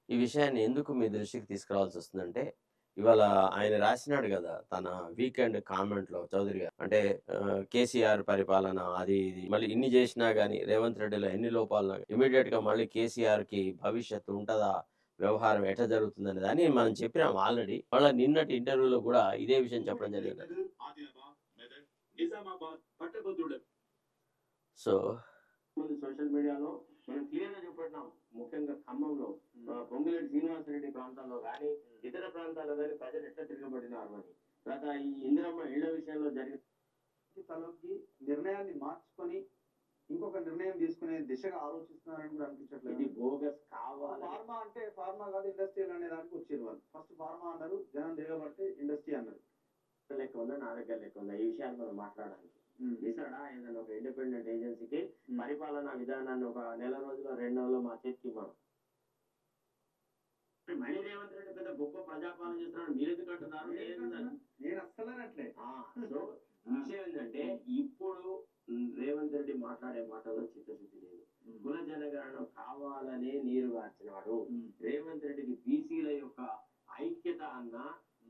ఈ విషయాన్ని ఎందుకు మీ దృష్టికి తీసుకురావాల్సి వస్తుందంటే, ఇవాళ ఆయన రాసినాడు గదా! తన వీకెండ్ కామెంట్‌లో చౌదరి గారు. అంటే కేసీఆర్ పరిపాలన అది ఇది మళ్ళీ ఇన్ని జేసినా గాని, రేవంత్ రెడ్డిలో ఎన్ని లోపాలున్నా ఇమ్మీడియేట్‌గా మళ్ళీ కేసీఆర్‌కి భవిష్యత్తు ఉంటదా? వ్యవహారం ఎట్లా జరుగుతుందనేదని మనం చెప్పినాం ఆల్రెడీ. మళ్ళా నిన్నటి ఇంటర్వ్యూలో గూడా ఇదే విషయం చెప్పడం జరిగింది. సో సోషల్ మీడియాలో మనం క్లియర్‌గా చూపెట్టినాం. ముఖ్యంగా ఖమ్మంలో పొంగులేటి శ్రీనివాసరెడ్డి ప్రాంతాల్లో గాని, ఇతర ప్రాంతాల్లో గాని ప్రజలు ఎట్లా తిరగబడినారు అని. తర్వాత ఈ ఇందిరమ్మ ఇళ్ల విషయంలో జరిగిన తలొగ్గి నిర్ణయాన్ని మార్చుకొని ఇంకొక నిర్ణయం తీసుకునే దిశగా ఆలోచిస్తున్నారని కూడా అనిపించట్లేదు. ఇది బోగస్ కావాలని ఫార్మా అంటే ఫార్మా కాదు ఇండస్ట్రియల్ అనే దానికి వచ్చారు వాళ్ళు. ఫస్ట్ ఫార్మా అన్నారు, జనం దిగబట్టి ఇండస్ట్రీ అన్నారు. లెక్క ఉందా, నా దగ్గర లెక్క ఉందా? ఈ విషయాన్ని మనం మాట్లాడాలి. ఇస్తాడా ఏదైనా ఒక ఇండిపెండెంట్ ఏజెన్సీకి పరిపాలనా విధానాన్ని ఒక నెల రోజులు 2 నెలల్లో మా చేతికి ఇవ్వడం. మళ్ళీ రేవంత్ రెడ్డి పెద్ద గొప్ప ప్రజాపాలన చేస్తున్నాడు మీరు ఎందుకు అంటున్నారు? నేను అస్సలు అనట్లే. సో విషయం ఏంటంటే ఇప్పుడు రేవంత్ రెడ్డి మాట్లాడే మాటల్లో చిత్తశుద్ధి లేదు. కుల జనగణన కావాలనే నీరు గార్చినాడు. రేవంత్ రెడ్డికి బీసీల యొక్క ఐక్యత అన్న,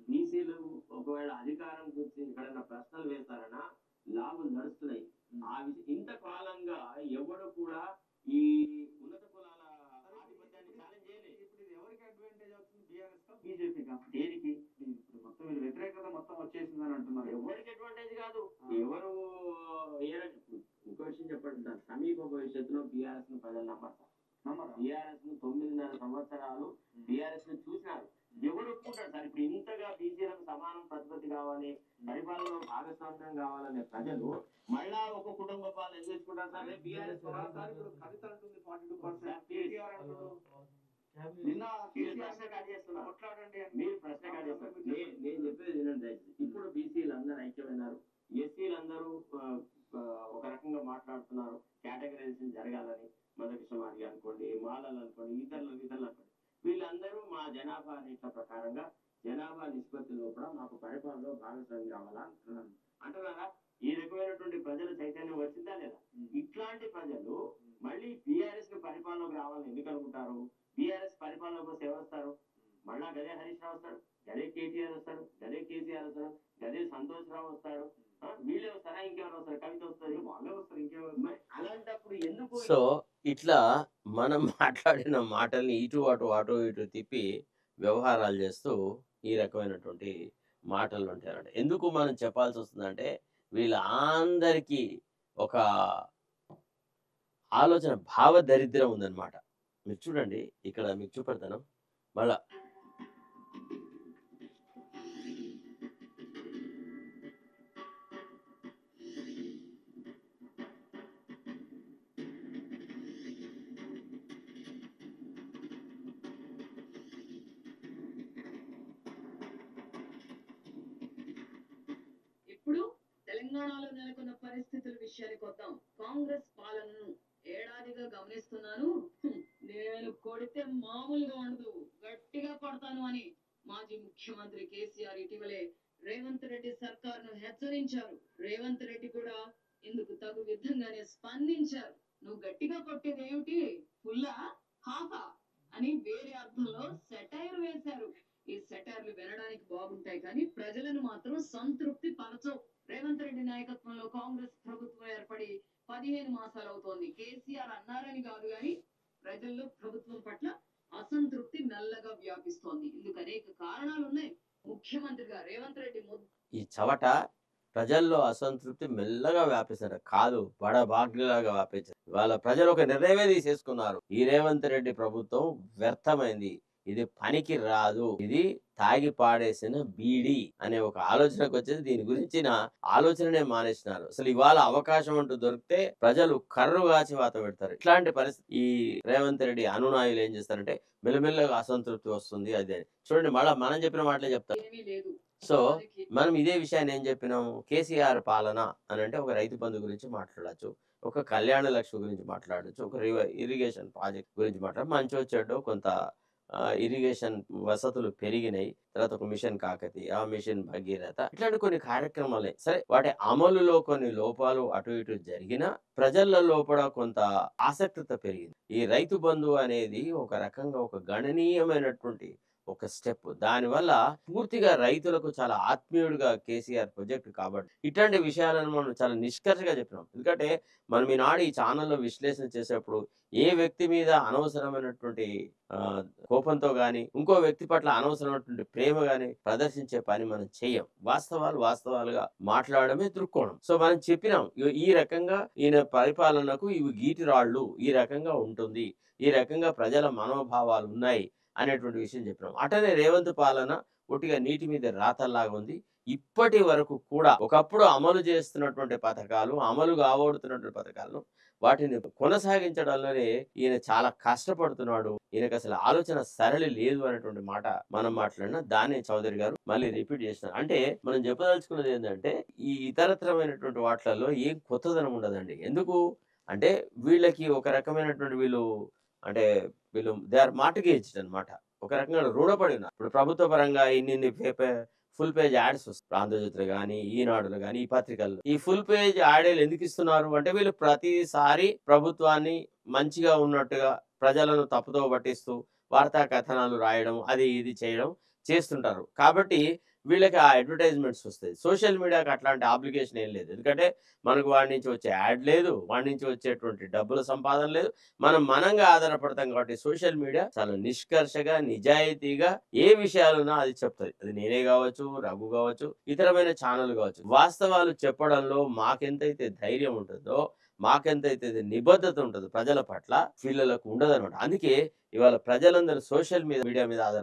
బీసీలు ఒకవేళ అధికారం గురించి ఎక్కడైనా ప్రశ్నలు వేస్తారన్నా లాభం నడుస్తున్నాయి. ఆ విషయం ఇంతకాలంగా ఎవడు కూడా ఈ ఉన్నత కులాల ఆధిపత్యాన్ని ఛాలెంజ్ చేయలేదు. ఇప్పుడు ఇది ఎవరికి అడ్వాంటేజ్ అవుతుంది? బీఆర్ఎస్ కా బీజేపీకా? దేనికి? ఇప్పుడు మొత్తం వీళ్ళు వ్యతిరేకత మొత్తం వచ్చేసిందని అంటున్నారు. ఎవరికి అడ్వాంటేజ్ కాదు. ఎవరు ఇంకో విషయం చెప్పండి సార్, సమీప భవిష్యత్తులో బీఆర్ఎస్ ను ప్రజలు నమ్మరు. బీఆర్ఎస్ ను 9.5 సంవత్సరాలు బీఆర్ఎస్ ను చూసినారు. ఎవరు ఒప్పుకుంటారు సార్? ఇప్పుడు ఇంతగా బీసీలకు సమానం ప్రతిపత్తి కావాలి, పరిపాలనలో భాగస్వామ్యం కావాలనే ప్రజలు మళ్ళా ఒక కుటుంబ పాలన ఎంచుకుంటారు సార్. బీఆర్ఎస్ ఇప్పుడు కవిత అంటుంది 42%, కేటీఆర్ అంటున్నారు. నిన్న మీరు ప్రశ్న కాదు చేస్తున్నారు. కొట్లాడండి అని. మీరు ప్రశ్న కాదు చేస్తున్నారు. నేను చెప్పేది వినండి. ఇప్పుడు బీసీలు అందరూ ఐక్యమైనారు. ఎస్సీలందరూ ఒక రకంగా మాట్లాడుతున్నారు. కేటగరైజేషన్ జరగాలని మందకృష్ణ మాదిగ అనుకోండి, మాలలు అనుకోండి, ఇతరులు అనుకోండి, వీళ్ళందరూ మా జనాభా రేట్ల ప్రకారంగా జనాభా నిష్పత్తిలో కూడా మాకు పరిపాలనలో భాగస్వామి కావాలా అంటున్నారా? ఈ రకమైనటువంటి ప్రజల చైతన్యం వచ్చిందా లేదా? ఇట్లాంటి ప్రజలు మళ్ళీ బీఆర్ఎస్ కి పరిపాలనకు రావాలని ఎందుకు అనుకుంటారు? బీఆర్ఎస్ పరిపాలన కోసం ఎవరు వస్తారు? మళ్ళా గదే హరీష్ రావు వస్తాడు, గదే కేటీఆర్ వస్తాడు, గదే కేసీఆర్ వస్తాడు, గదే సంతోష్ రావు వస్తాడు. వీళ్ళే వస్తారా? ఇంకెవరు వస్తారు? కవిత వస్తుంది, వాళ్ళే వస్తారు, ఇంకెవరు? అలాంటప్పుడు ఎందుకు? సో ఇట్లా మనం మాట్లాడిన మాటల్ని ఇటు అటు అటు ఇటు తిప్పి వ్యవహారాలు చేస్తూ ఈ రకమైనటువంటి మాటలు ఉంటాయంట. ఎందుకు మనం చెప్పాల్సి వస్తుందంటే వీళ్ళందరికీ ఒక ఆలోచన భావ దరిద్రం ఉందన్నమాట. మీరు చూడండి ఇక్కడ మీకు చూపెడతాను మళ్ళా. ఇప్పుడు తెలంగాణలో నెలకొన్న పరిస్థితుల విషయానికి వద్దాం. కాంగ్రెస్ పాలనను ఏడాదిగా గమనిస్తున్నాను. నేను కొడితే మామూలుగా ఉండదు, గట్టిగా కొడతాను అని మాజీ ముఖ్యమంత్రి కేసీఆర్ ఇటీవలే రేవంత్ రెడ్డి సర్కారును హెచ్చరించారు. రేవంత్ రెడ్డి కూడా ఇందుకు తగు విధంగానే స్పందించారు. నువ్వు గట్టిగా కొట్టేది ఏమిటి, ఫుల్లా హాఫా అని వేరే అర్థంలో సెటైర్ వేశారు. ఈ సెటైర్లు వినడానికి బాగుంటాయి కానీ ప్రజలను మాత్రం సంతృప్తి పరచవు. రేవంత్ రెడ్డి నాయకత్వంలో కాంగ్రెస్ ప్రభుత్వం ఏర్పడి 15 మాసాలు అవుతోంది. కేసీఆర్ అన్నారని కాదు గాని ప్రజల్లో ప్రభుత్వం పట్ల అసంతృప్తి మెల్లగా వ్యాపిస్తోంది. ఇందుకు అనేక కారణాలు ఉన్నాయి. ముఖ్యమంత్రిగా రేవంత్ రెడ్డి ఈ చవట ప్రజల్లో అసంతృప్తి మెల్లగా వ్యాపిస్తారు కాదు, బడబాగ్నిలాగా వ్యాపించారు. వాళ్ళ ప్రజలు ఒక నిర్ణయమే తీసేసుకున్నారు. ఈ రేవంత్ రెడ్డి ప్రభుత్వం వ్యర్థమైంది, ఇది పనికి రాదు, ఇది తాగి పాడేసిన బీడి అనే ఒక ఆలోచనకు వచ్చేది. దీని గురించిన ఆలోచననే మానేసినారు. అసలు ఇవాళ అవకాశం అంటూ దొరికితే ప్రజలు కర్రు కాచి వాత పెడతారు. ఇట్లాంటి పరిస్థితి ఈ రేవంత్ రెడ్డి అనునాయులు ఏం చేస్తారంటే మెల్లమెల్లగా అసంతృప్తి వస్తుంది. అదే చూడండి మళ్ళీ మనం చెప్పిన మాటలే చెప్తారు. సో మనం ఇదే విషయాన్ని ఏం చెప్పినాము, కేసీఆర్ పాలన అని అంటే ఒక రైతు బంధు గురించి మాట్లాడచ్చు, ఒక కళ్యాణ లక్ష్మి గురించి మాట్లాడచ్చు, ఒక ఇరిగేషన్ ప్రాజెక్ట్ గురించి మాట్లాడ మంచో చెడ్డో కొంత ఇరిగేషన్ వసతులు పెరిగినాయి. తర్వాత ఒక మిషన్ కాకతీయ, ఆ మిషన్ భగీరథ, ఇట్లాంటి కొన్ని కార్యక్రమాలే. సరే వాటి అమలులో కొన్ని లోపాలు అటు ఇటు జరిగినా ప్రజల లోపల కొంత ఆసక్తిత పెరిగింది. ఈ రైతు బంధు అనేది ఒక రకంగా ఒక గణనీయమైనటువంటి ఒక స్టెప్. దానివల్ల పూర్తిగా రైతులకు చాలా ఆత్మీయుడిగా కేసీఆర్ ప్రాజెక్ట్ కాబట్టి ఇట్లాంటి విషయాలను మనం చాలా నిష్కర్షగా చెప్పినాం. ఎందుకంటే మనం ఈనాడు ఈ ఛానల్లో విశ్లేషణ చేసేప్పుడు ఏ వ్యక్తి మీద అనవసరమైనటువంటి కోపంతో గాని, ఇంకో వ్యక్తి పట్ల అనవసరమైనటువంటి ప్రేమ గాని ప్రదర్శించే పని మనం చెయ్యం. వాస్తవాలుగా మాట్లాడమే దృక్కోణం. సో మనం చెప్పినాం, ఈ రకంగా ఈయన పరిపాలనకు ఇవి గీటిరాళ్ళు, ఈ రకంగా ఉంటుంది, ఈ రకంగా ప్రజల మనోభావాలు ఉన్నాయి అనేటువంటి విషయం చెప్పినాం. అటనే రేవంత్ పాలన ఒట్టిగా నీటి మీద రాతల్లాగా ఉంది. ఇప్పటి వరకు కూడా ఒకప్పుడు అమలు చేస్తున్నటువంటి పథకాలు, అమలు కాబోతున్నటువంటి పథకాలను వాటిని కొనసాగించడంలోనే ఈయన చాలా కష్టపడుతున్నాడు. ఈయనకు అసలు ఆలోచన సరళి లేదు అనేటువంటి మాట మనం మాట్లాడినా దాన్ని చౌదరి గారు మళ్ళీ రిపీట్ చేస్తున్నారు. అంటే మనం చెప్పదలుచుకున్నది ఏంటంటే ఈ ఇతరత్రమైనటువంటి వాటిలలో ఏం కొత్తదనం ఉండదండి. ఎందుకు అంటే వీళ్ళకి ఒక రకమైనటువంటి వీళ్ళు దే ఆర్ మార్టిగేజ్డ్ అనమాట. ఒక రకంగా రుణపడి ఉన్నారు. ఇప్పుడు ప్రభుత్వ పరంగా ఇన్ని ఫుల్ పేజ్ యాడ్స్ వస్తాయి. ఆంధ్రజ్యోతిలో కానీ, ఈనాడులో కానీ, ఈ పత్రికల్లో ఈ ఫుల్ పేజ్ యాడ్లు ఎందుకు ఇస్తున్నారు అంటే వీళ్ళు ప్రతిసారి ప్రభుత్వాన్ని మంచిగా ఉన్నట్టుగా ప్రజలను తప్పుదో పట్టిస్తూ వార్తా కథనాలు రాయడం, అది ఇది చేయడం చేస్తుంటారు. కాబట్టి వీళ్ళకి ఆ అడ్వర్టైజ్మెంట్స్ వస్తాయి. సోషల్ మీడియాకి అట్లాంటి అప్లికేషన్ ఏం లేదు. ఎందుకంటే మనకు వాడి నుంచి వచ్చే యాడ్ లేదు, వాడి నుంచి వచ్చేటువంటి డబ్బుల సంపాదన లేదు. మనంగా ఆధారపడతాం కాబట్టి సోషల్ మీడియా చాలా నిష్కర్షగా, నిజాయితీగా ఏ విషయాలున్నా అది చెప్తుంది. అది నేనే కావచ్చు, రఘు కావచ్చు, ఇతరమైన ఛానల్ కావచ్చు. వాస్తవాలు చెప్పడంలో మాకెంతైతే ధైర్యం ఉంటుందో, మాకెంతైతే నిబద్ధత ఉంటుందో ప్రజల పట్ల వీళ్ళకు ఉండదన్నమాట. అందుకే ఇవాళ ప్రజలందరూ సోషల్ మీడియా మీద ఆధార